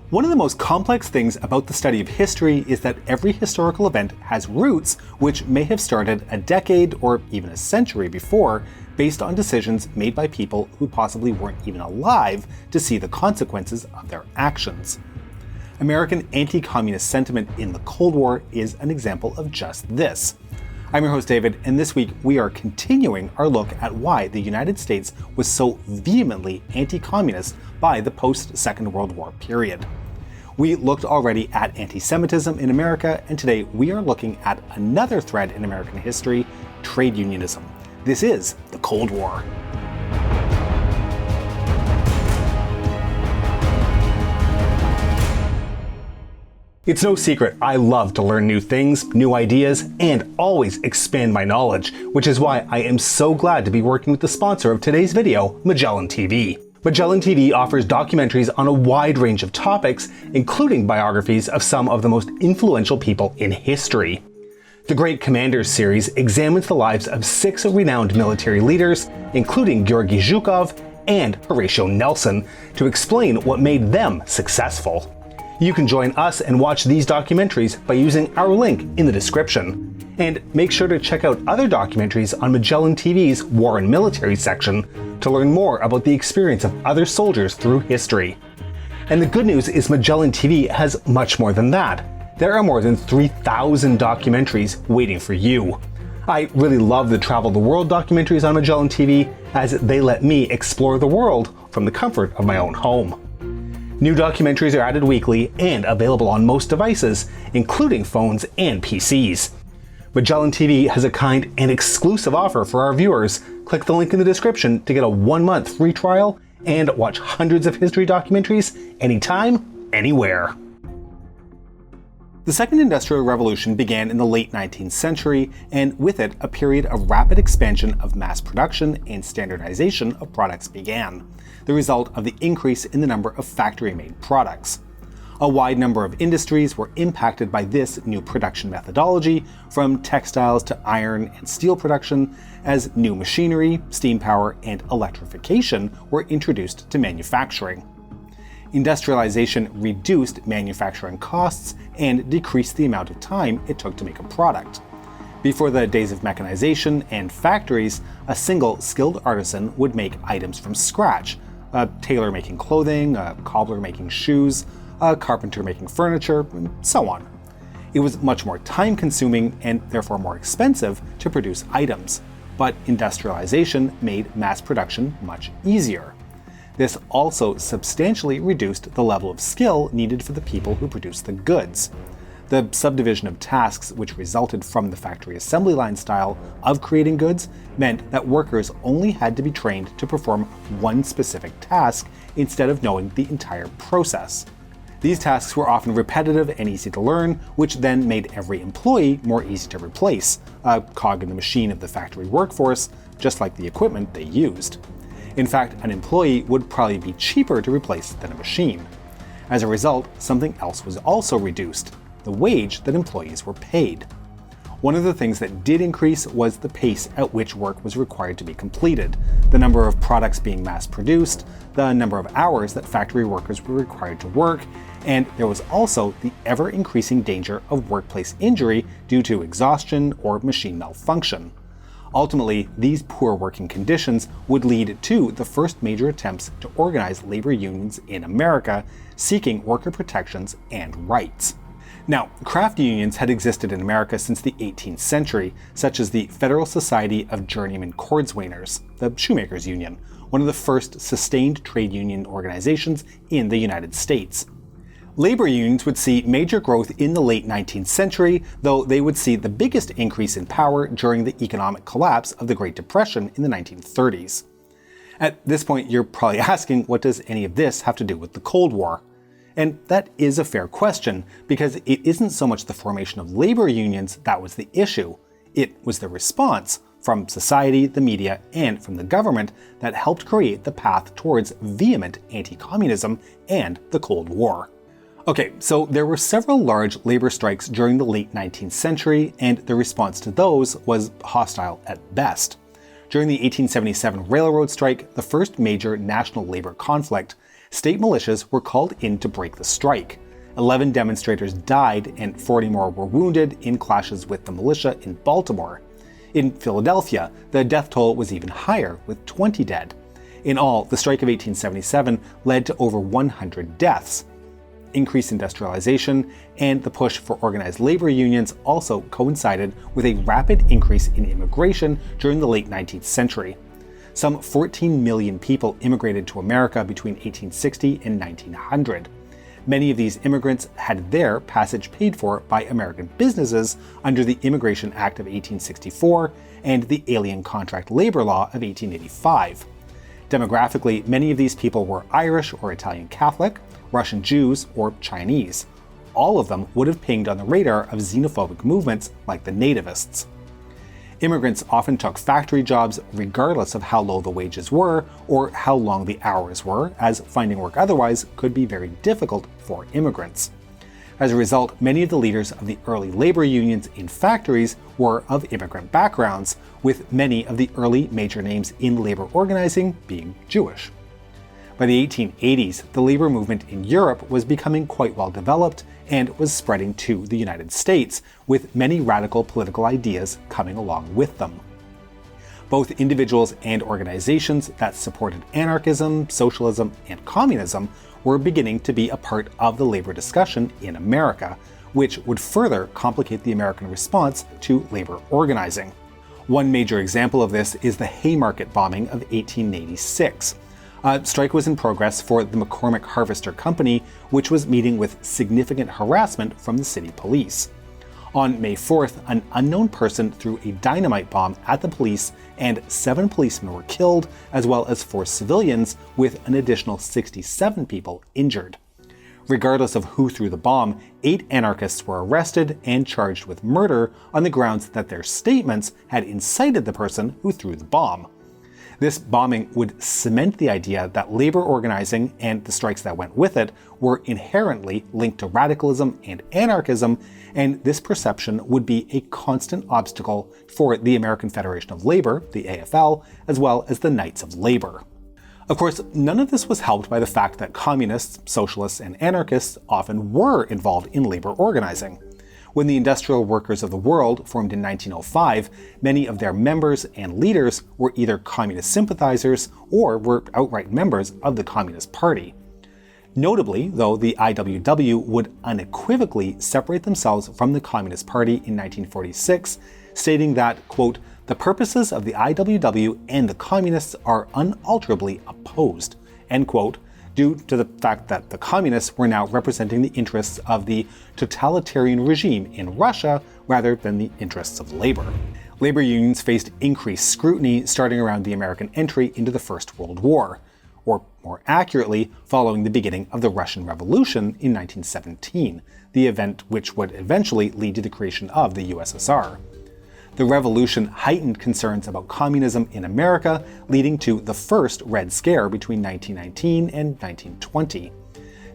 One of the most complex things about the study of history is that every historical event has roots which may have started a decade or even a century before, based on decisions made by people who possibly weren't even alive to see the consequences of their actions. American anti-communist sentiment in the Cold War is an example of just this. I'm your host David, and this week we are continuing our look at why the United States was so vehemently anti-communist by the post-Second World War period. We looked already at anti-Semitism in America, and today we are looking at another thread in American history, trade unionism. This is the Cold War. It's no secret I love to learn new things, new ideas, and always expand my knowledge, which is why I am so glad to be working with the sponsor of today's video, Magellan TV. Magellan TV offers documentaries on a wide range of topics, including biographies of some of the most influential people in history. The Great Commanders series examines the lives of 6 renowned military leaders, including Georgy Zhukov and Horatio Nelson, to explain what made them successful. You can join us and watch these documentaries by using our link in the description. And make sure to check out other documentaries on Magellan TV's War and Military section to learn more about the experience of other soldiers through history. And the good news is Magellan TV has much more than that. There are more than 3,000 documentaries waiting for you. I really love the Travel the World documentaries on Magellan TV, as they let me explore the world from the comfort of my own home. New documentaries are added weekly and available on most devices, including phones and PCs. Magellan TV has a kind and exclusive offer for our viewers. Click the link in the description to get a 1-month free trial and watch hundreds of history documentaries anytime, anywhere. The Second Industrial Revolution began in the late 19th century, and with it, a period of rapid expansion of mass production and standardization of products began, the result of the increase in the number of factory-made products. A wide number of industries were impacted by this new production methodology, from textiles to iron and steel production, as new machinery, steam power, and electrification were introduced to manufacturing. Industrialization reduced manufacturing costs and decreased the amount of time it took to make a product. Before the days of mechanization and factories, a single skilled artisan would make items from scratch, a tailor making clothing, a cobbler making shoes, a carpenter making furniture, and so on. It was much more time-consuming and therefore more expensive to produce items, but industrialization made mass production much easier. This also substantially reduced the level of skill needed for the people who produced the goods. The subdivision of tasks which resulted from the factory assembly line style of creating goods meant that workers only had to be trained to perform one specific task instead of knowing the entire process. These tasks were often repetitive and easy to learn, which then made every employee more easy to replace, a cog in the machine of the factory workforce, just like the equipment they used. In fact, an employee would probably be cheaper to replace than a machine. As a result, something else was also reduced: the wage that employees were paid. One of the things that did increase was the pace at which work was required to be completed, the number of products being mass-produced, the number of hours that factory workers were required to work, and there was also the ever-increasing danger of workplace injury due to exhaustion or machine malfunction. Ultimately, these poor working conditions would lead to the first major attempts to organize labor unions in America, seeking worker protections and rights. Now, craft unions had existed in America since the 18th century, such as the Federal Society of Journeyman Cordwainers, the Shoemakers Union, one of the first sustained trade union organizations in the United States. Labor unions would see major growth in the late 19th century, though they would see the biggest increase in power during the economic collapse of the Great Depression in the 1930s. At this point, you're probably asking, what does any of this have to do with the Cold War? And that is a fair question, because it isn't so much the formation of labor unions that was the issue. It was the response from society, the media, and from the government that helped create the path towards vehement anti-communism and the Cold War. Okay, so there were several large labor strikes during the late 19th century, and the response to those was hostile at best. During the 1877 railroad strike, the first major national labor conflict, State militias were called in to break the strike. 11 demonstrators died and 40 more were wounded in clashes with the militia in Baltimore. In Philadelphia, the death toll was even higher, with 20 dead. In all, the strike of 1877 led to over 100 deaths. Increased industrialization and the push for organized labor unions also coincided with a rapid increase in immigration during the late 19th century. Some 14 million people immigrated to America between 1860 and 1900. Many of these immigrants had their passage paid for by American businesses under the Immigration Act of 1864 and the Alien Contract Labor Law of 1885. Demographically, many of these people were Irish or Italian Catholic, Russian Jews, or Chinese. All of them would have pinged on the radar of xenophobic movements like the nativists. Immigrants often took factory jobs regardless of how low the wages were or how long the hours were, as finding work otherwise could be very difficult for immigrants. As a result, many of the leaders of the early labor unions in factories were of immigrant backgrounds, with many of the early major names in labor organizing being Jewish. By the 1880s, the labor movement in Europe was becoming quite well developed and was spreading to the United States, with many radical political ideas coming along with them. Both individuals and organizations that supported anarchism, socialism, and communism were beginning to be a part of the labor discussion in America, which would further complicate the American response to labor organizing. One major example of this is the Haymarket bombing of 1886. A strike was in progress for the McCormick Harvester Company, which was meeting with significant harassment from the city police. On May 4th, an unknown person threw a dynamite bomb at the police and 7 policemen were killed, as well as 4 civilians, with an additional 67 people injured. Regardless of who threw the bomb, 8 anarchists were arrested and charged with murder on the grounds that their statements had incited the person who threw the bomb. This bombing would cement the idea that labor organizing and the strikes that went with it were inherently linked to radicalism and anarchism, and this perception would be a constant obstacle for the American Federation of Labor, the AFL, as well as the Knights of Labor. Of course, none of this was helped by the fact that communists, socialists, and anarchists often were involved in labor organizing. When the Industrial Workers of the World formed in 1905, many of their members and leaders were either communist sympathizers or were outright members of the Communist Party. Notably, though, the IWW would unequivocally separate themselves from the Communist Party in 1946, stating that, quote, "The purposes of the IWW and the Communists are unalterably opposed," end quote, due to the fact that the Communists were now representing the interests of the totalitarian regime in Russia rather than the interests of labor. Labor unions faced increased scrutiny starting around the American entry into the First World War, or more accurately, following the beginning of the Russian Revolution in 1917, the event which would eventually lead to the creation of the USSR. The revolution heightened concerns about communism in America, leading to the first Red Scare between 1919 and 1920.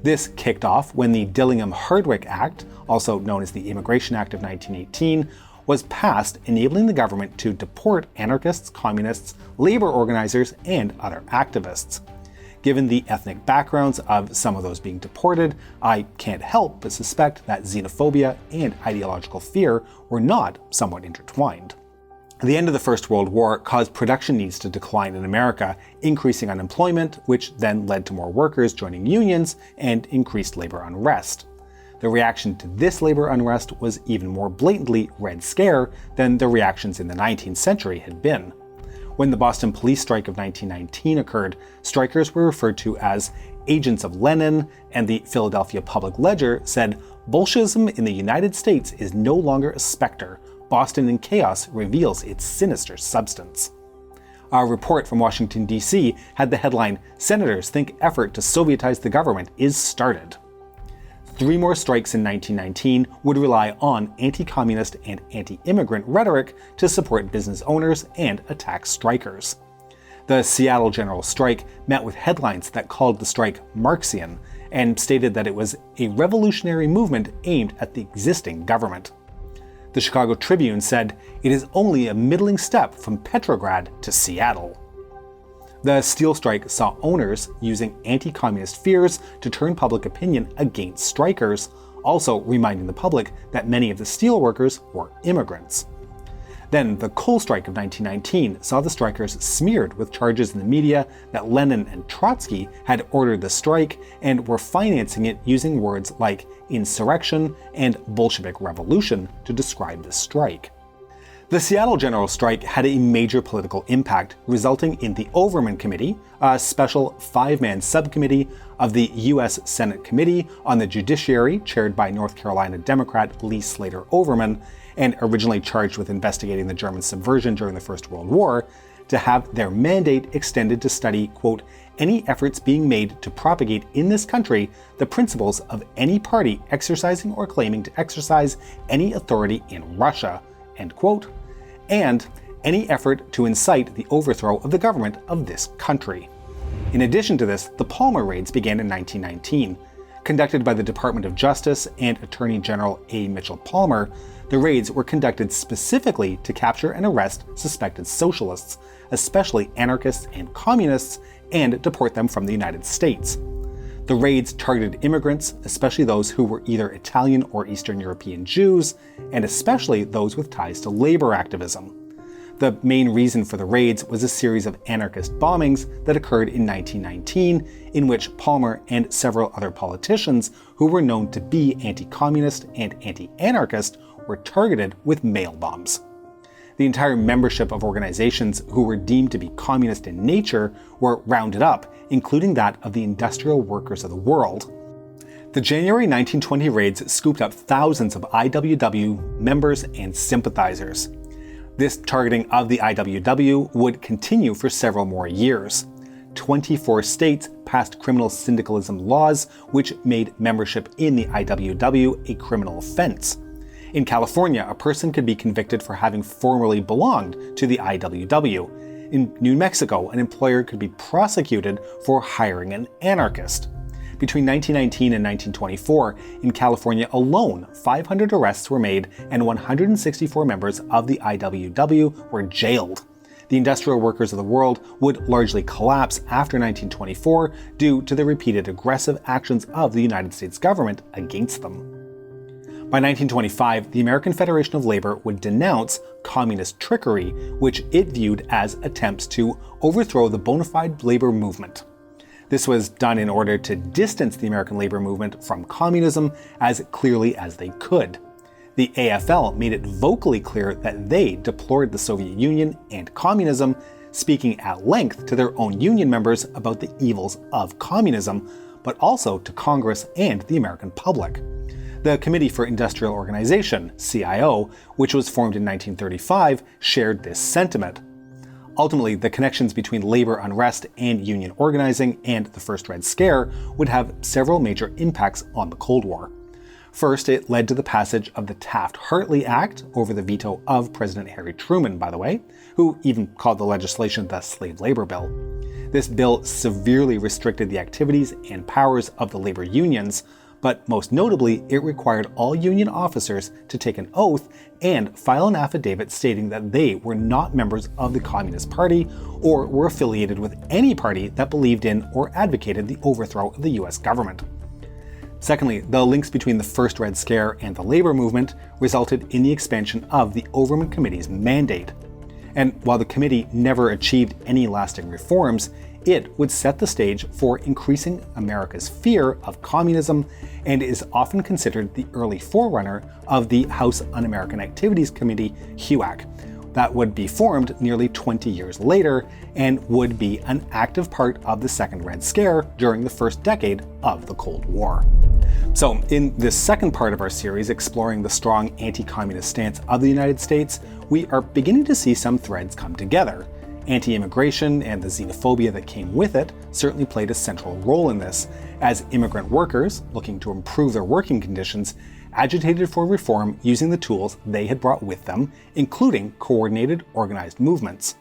This kicked off when the Dillingham-Hardwick Act, also known as the Immigration Act of 1918, was passed, enabling the government to deport anarchists, communists, labor organizers, and other activists. Given the ethnic backgrounds of some of those being deported, I can't help but suspect that xenophobia and ideological fear were not somewhat intertwined. The end of the First World War caused production needs to decline in America, increasing unemployment, which then led to more workers joining unions and increased labor unrest. The reaction to this labor unrest was even more blatantly Red Scare than the reactions in the 19th century had been. When the Boston police strike of 1919 occurred, strikers were referred to as agents of Lenin, and the Philadelphia Public Ledger said, "Bolshevism in the United States is no longer a specter. Boston in chaos reveals its sinister substance." Our report from Washington, D.C. had the headline, "Senators think effort to Sovietize the government is started." 3 more strikes in 1919 would rely on anti-communist and anti-immigrant rhetoric to support business owners and attack strikers. The Seattle General Strike met with headlines that called the strike Marxian and stated that it was a revolutionary movement aimed at the existing government. The Chicago Tribune said, "It is only a middling step from Petrograd to Seattle." The steel strike saw owners using anti-communist fears to turn public opinion against strikers, also reminding the public that many of the steel workers were immigrants. Then the coal strike of 1919 saw the strikers smeared with charges in the media that Lenin and Trotsky had ordered the strike and were financing it using words like insurrection and Bolshevik revolution to describe the strike. The Seattle General Strike had a major political impact, resulting in the Overman Committee, a special five-man subcommittee of the U.S. Senate Committee on the Judiciary, chaired by North Carolina Democrat Lee Slater Overman, and originally charged with investigating the German subversion during the First World War, to have their mandate extended to study, quote, any efforts being made to propagate in this country the principles of any party exercising or claiming to exercise any authority in Russia, end quote, and any effort to incite the overthrow of the government of this country. In addition to this, the Palmer raids began in 1919. Conducted by the Department of Justice and Attorney General A. Mitchell Palmer, the raids were conducted specifically to capture and arrest suspected socialists, especially anarchists and communists, and deport them from the United States. The raids targeted immigrants, especially those who were either Italian or Eastern European Jews, and especially those with ties to labor activism. The main reason for the raids was a series of anarchist bombings that occurred in 1919, in which Palmer and several other politicians who were known to be anti-communist and anti-anarchist were targeted with mail bombs. The entire membership of organizations who were deemed to be communist in nature were rounded up, including that of the Industrial Workers of the World. The January 1920 raids scooped up thousands of IWW members and sympathizers. This targeting of the IWW would continue for several more years. 24 states passed criminal syndicalism laws which made membership in the IWW a criminal offense. In California, a person could be convicted for having formerly belonged to the IWW. In New Mexico, an employer could be prosecuted for hiring an anarchist. Between 1919 and 1924, in California alone, 500 arrests were made and 164 members of the IWW were jailed. The Industrial Workers of the World would largely collapse after 1924 due to the repeated aggressive actions of the United States government against them. By 1925, the American Federation of Labor would denounce communist trickery, which it viewed as attempts to overthrow the bona fide labor movement. This was done in order to distance the American labor movement from communism as clearly as they could. The AFL made it vocally clear that they deplored the Soviet Union and communism, speaking at length to their own union members about the evils of communism, but also to Congress and the American public. The Committee for Industrial Organization, CIO, which was formed in 1935, shared this sentiment. Ultimately, the connections between labor unrest and union organizing and the First Red Scare would have several major impacts on the Cold War. First, it led to the passage of the Taft-Hartley Act over the veto of President Harry Truman, by the way, who even called the legislation the Slave Labor Bill. This bill severely restricted the activities and powers of the labor unions, but most notably, it required all union officers to take an oath and file an affidavit stating that they were not members of the Communist Party or were affiliated with any party that believed in or advocated the overthrow of the US government. Secondly, the links between the First Red Scare and the labor movement resulted in the expansion of the Overman Committee's mandate. And while the committee never achieved any lasting reforms, it would set the stage for increasing America's fear of communism and is often considered the early forerunner of the House Un-American Activities Committee, HUAC, that would be formed nearly 20 years later and would be an active part of the Second Red Scare during the first decade of the Cold War. So, in this second part of our series exploring the strong anti-communist stance of the United States, we are beginning to see some threads come together. Anti-immigration and the xenophobia that came with it certainly played a central role in this, as immigrant workers, looking to improve their working conditions, agitated for reform using the tools they had brought with them, including coordinated, organized movements.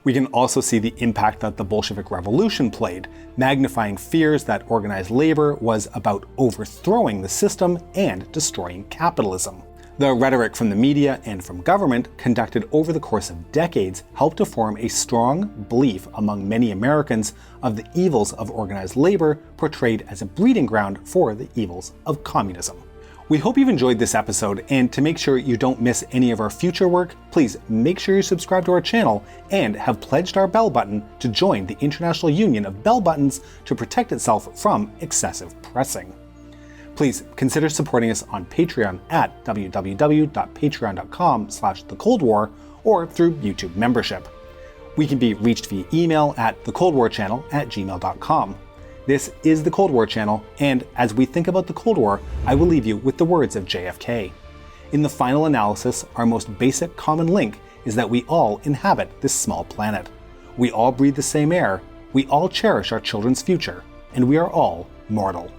We can also see the impact that the Bolshevik Revolution played, magnifying fears that organized labor was about overthrowing the system and destroying capitalism. The rhetoric from the media and from government conducted over the course of decades helped to form a strong belief among many Americans of the evils of organized labor portrayed as a breeding ground for the evils of communism. We hope you've enjoyed this episode, and to make sure you don't miss any of our future work, please make sure you subscribe to our channel and have pledged our bell button to join the International Union of Bell Buttons to protect itself from excessive pressing. Please consider supporting us on Patreon at www.patreon.com/thecoldwar or through YouTube membership. We can be reached via email at thecoldwarchannel@gmail.com. This is the Cold War Channel, and as we think about the Cold War, I will leave you with the words of JFK. In the final analysis, our most basic common link is that we all inhabit this small planet. We all breathe the same air, we all cherish our children's future, and we are all mortal.